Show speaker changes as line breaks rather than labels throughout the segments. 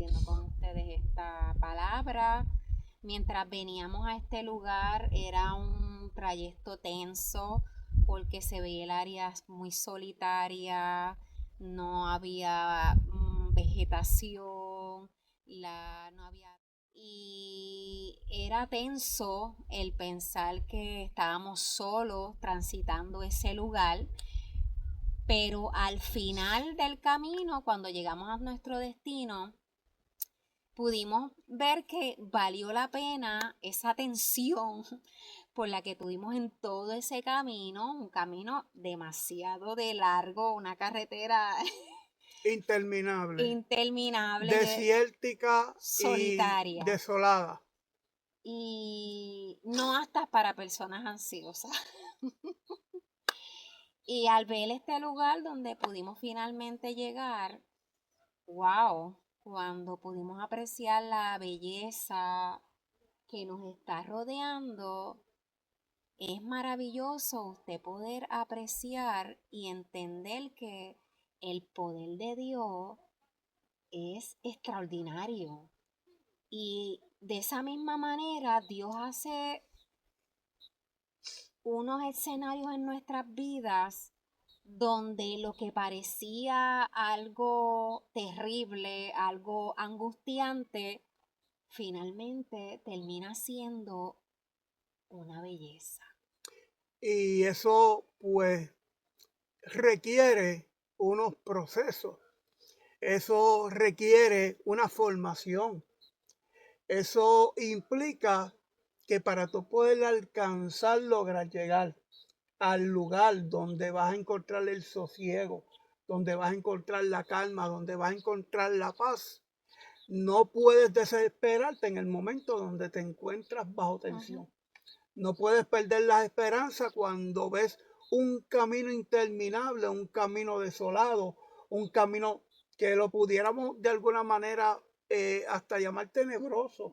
compartiendo con ustedes esta palabra. Mientras veníamos a este lugar era un trayecto tenso porque se veía el área muy solitaria, no había vegetación, no había... Y era tenso el pensar que estábamos solos transitando ese lugar, pero al final del camino, cuando llegamos a nuestro destino, pudimos ver que valió la pena esa tensión por la que tuvimos en todo ese camino, un camino demasiado de largo, una carretera
interminable,
interminable,
desértica y
solitaria.
desolada.
Y no aptas para personas ansiosas. Y al ver este lugar donde pudimos finalmente llegar, wow, cuando pudimos apreciar la belleza que nos está rodeando, es maravilloso usted poder apreciar y entender que el poder de Dios es extraordinario. Y de esa misma manera, Dios hace unos escenarios en nuestras vidas donde lo que parecía algo terrible, algo angustiante, finalmente termina siendo una belleza.
Y eso pues requiere unos procesos, eso requiere una formación, eso implica que para tú poder alcanzar, lograr llegar al lugar donde vas a encontrar el sosiego, donde vas a encontrar la calma, donde vas a encontrar la paz, no puedes desesperarte en el momento donde te encuentras bajo tensión. No puedes perder la esperanza cuando ves un camino interminable, un camino desolado, un camino que lo pudiéramos de alguna manera hasta llamar tenebroso,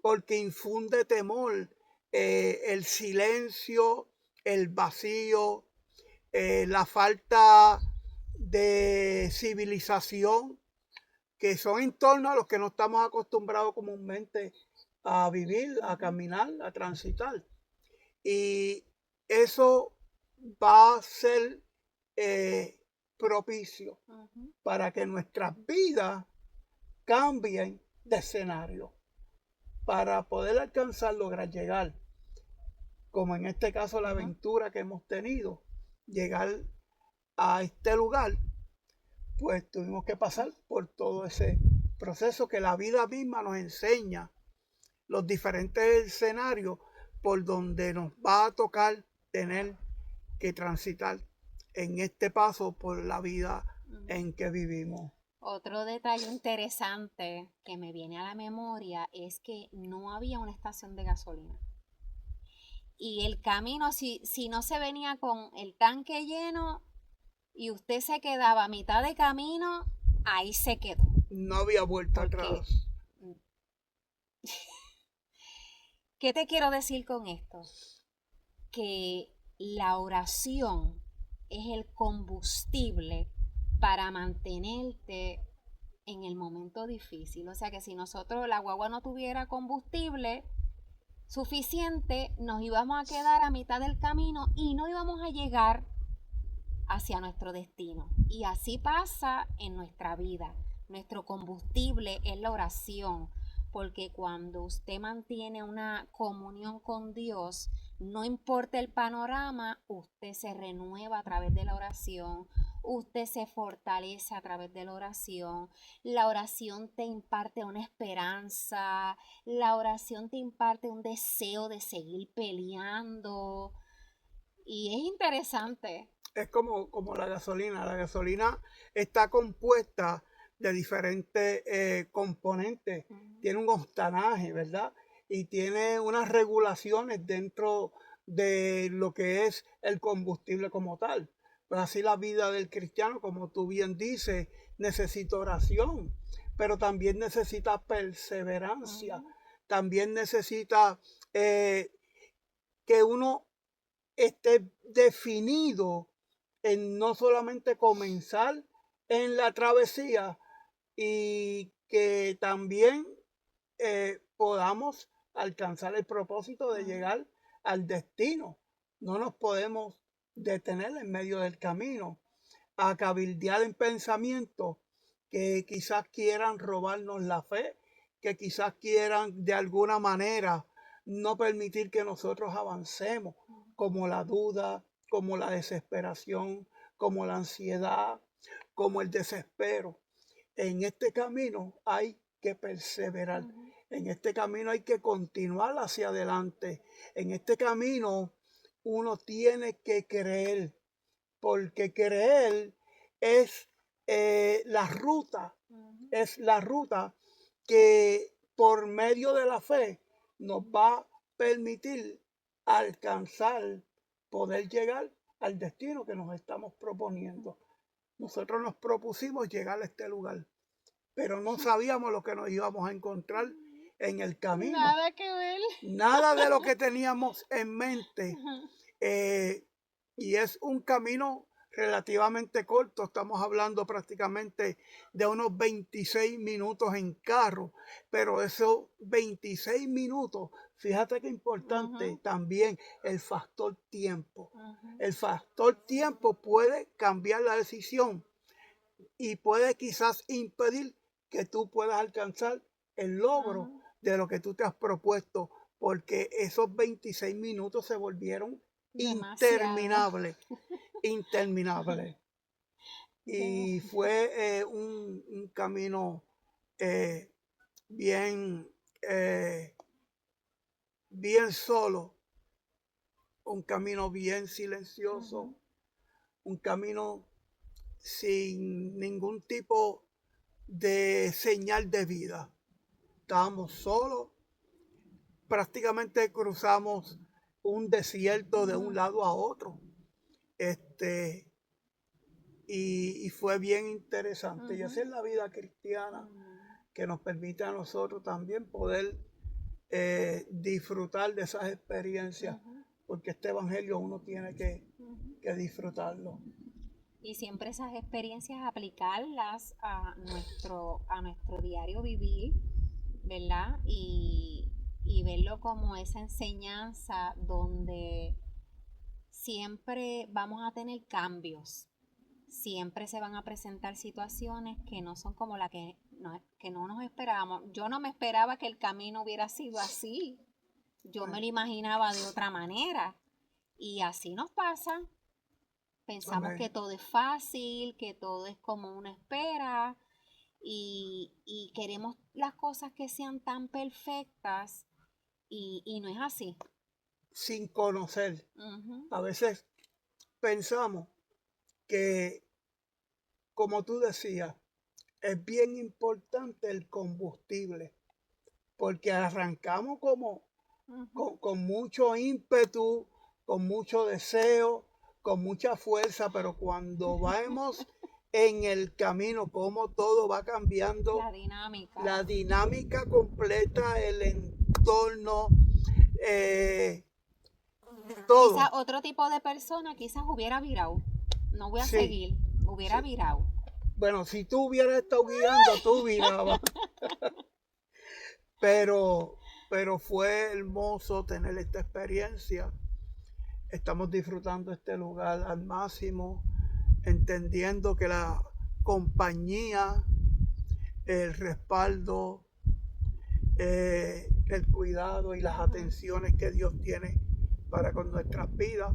porque infunde temor, el silencio, el vacío, la falta de civilización, que son entornos a los que no estamos acostumbrados comúnmente a vivir, a caminar, a transitar. Y eso va a ser propicio para que nuestras vidas cambien de escenario, para poder alcanzar, lograr llegar, como en este caso la aventura que hemos tenido, llegar a este lugar, pues tuvimos que pasar por todo ese proceso que la vida misma nos enseña, los diferentes escenarios por donde nos va a tocar tener que transitar en este paso por la vida en que vivimos.
Otro detalle interesante que me viene a la memoria es que no había una estación de gasolina. Y el camino, si no se venía con el tanque lleno y usted se quedaba a mitad de camino, ahí se quedó.
No había vuelta
Porque,
atrás.
¿qué te quiero decir con esto? Que la oración es el combustible para mantenerte en el momento difícil. O sea que si nosotros, la guagua no tuviera combustible suficiente, nos íbamos a quedar a mitad del camino y no íbamos a llegar hacia nuestro destino. Y así pasa en nuestra vida. Nuestro combustible es la oración, porque cuando usted mantiene una comunión con Dios, no importa el panorama, usted se renueva a través de la oración, usted se fortalece a través de la oración te imparte una esperanza, la oración te imparte un deseo de seguir peleando y es interesante.
Es como la gasolina. La gasolina está compuesta de diferentes componentes. Tiene un octanaje, ¿verdad? Y tiene unas regulaciones dentro de lo que es el combustible como tal. Pues así la vida del cristiano, como tú bien dices, necesita oración, pero también necesita perseverancia. También necesita que uno esté definido en no solamente comenzar en la travesía y que también podamos alcanzar el propósito de llegar al destino. No nos podemos detener en medio del camino a cabildear en pensamientos que quizás quieran robarnos la fe, que quizás quieran de alguna manera no permitir que nosotros avancemos, como la duda, como la desesperación, como la ansiedad, como el desespero. En este camino hay que perseverar. En este camino hay que continuar hacia adelante. En este camino uno tiene que creer, porque creer es la ruta, es la ruta que por medio de la fe nos va a permitir alcanzar, poder llegar al destino que nos estamos proponiendo. Nosotros nos propusimos llegar a este lugar, pero no sabíamos lo que nos íbamos a encontrar en el camino.
Nada que ver.
Nada de lo que teníamos en mente. Y es un camino relativamente corto. Estamos hablando prácticamente de unos 26 minutos en carro. Pero esos 26 minutos, fíjate qué importante también el factor tiempo. El factor tiempo puede cambiar la decisión y puede quizás impedir que tú puedas alcanzar el logro de lo que tú te has propuesto, porque esos 26 minutos se volvieron interminables, interminables. Y fue un camino bien, bien solo, un camino bien silencioso, un camino sin ningún tipo de señal de vida. Estábamos solos, prácticamente cruzamos un desierto de un lado a otro. Y fue bien interesante. Y esa es la vida cristiana que nos permite a nosotros también poder disfrutar de esas experiencias, porque este evangelio uno tiene que disfrutarlo.
Y siempre esas experiencias aplicarlas a nuestro diario vivir, ¿verdad? Y verlo como esa enseñanza donde siempre vamos a tener cambios, siempre se van a presentar situaciones que no son como la que no nos esperábamos. Yo no me esperaba que el camino hubiera sido así, yo me lo imaginaba de otra manera, y así nos pasa. Pensamos que todo es fácil, que todo es como uno espera, y queremos las cosas que sean tan perfectas, y no es así.
Sin conocer. A veces pensamos que, como tú decías, es bien importante el combustible, porque arrancamos como con mucho ímpetu, con mucho deseo, con mucha fuerza, pero cuando vamos en el camino, como todo va cambiando, la dinámica completa, el entorno, todo.
Quizás otro tipo de persona quizás hubiera virado. No voy a seguir, hubiera virado.
Bueno, si tú hubieras estado guiando, tú virabas. Pero fue hermoso tener esta experiencia. Estamos disfrutando este lugar al máximo, entendiendo que la compañía, el respaldo, el cuidado y las atenciones que Dios tiene para con nuestras vidas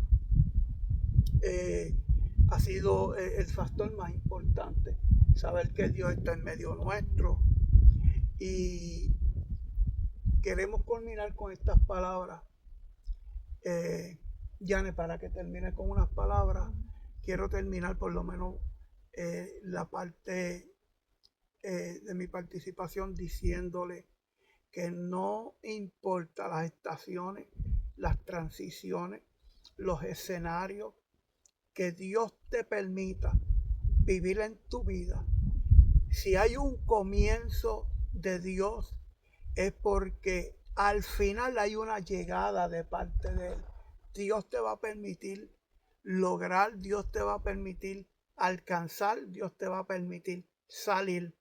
ha sido el factor más importante. Saber que Dios está en medio nuestro. Y queremos culminar con estas palabras. Yane, para que termine con unas palabras, quiero terminar por lo menos la parte de mi participación diciéndole que no importa las estaciones, las transiciones, los escenarios, que Dios te permita vivir en tu vida. Si hay un comienzo de Dios, es porque al final hay una llegada de parte de Él. Dios te va a permitir lograr, Dios te va a permitir alcanzar, Dios te va a permitir salir.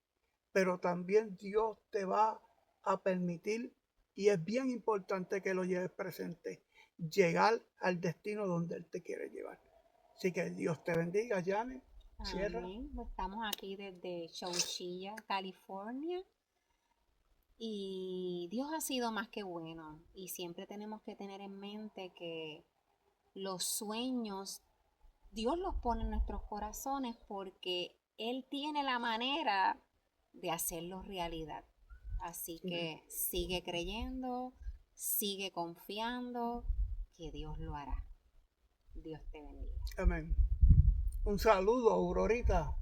pero también Dios te va a permitir, y es bien importante que lo lleves presente, llegar al destino donde Él te quiere llevar. Así que Dios te bendiga, Janet. Cierra.
Amén. Estamos aquí desde Chowchilla, California. Y Dios ha sido más que bueno. Y siempre tenemos que tener en mente que los sueños, Dios los pone en nuestros corazones porque Él tiene la manera de hacerlos realidad. Así que sigue creyendo, sigue confiando que Dios lo hará. Dios te bendiga.
Amén. Un saludo, Aurorita.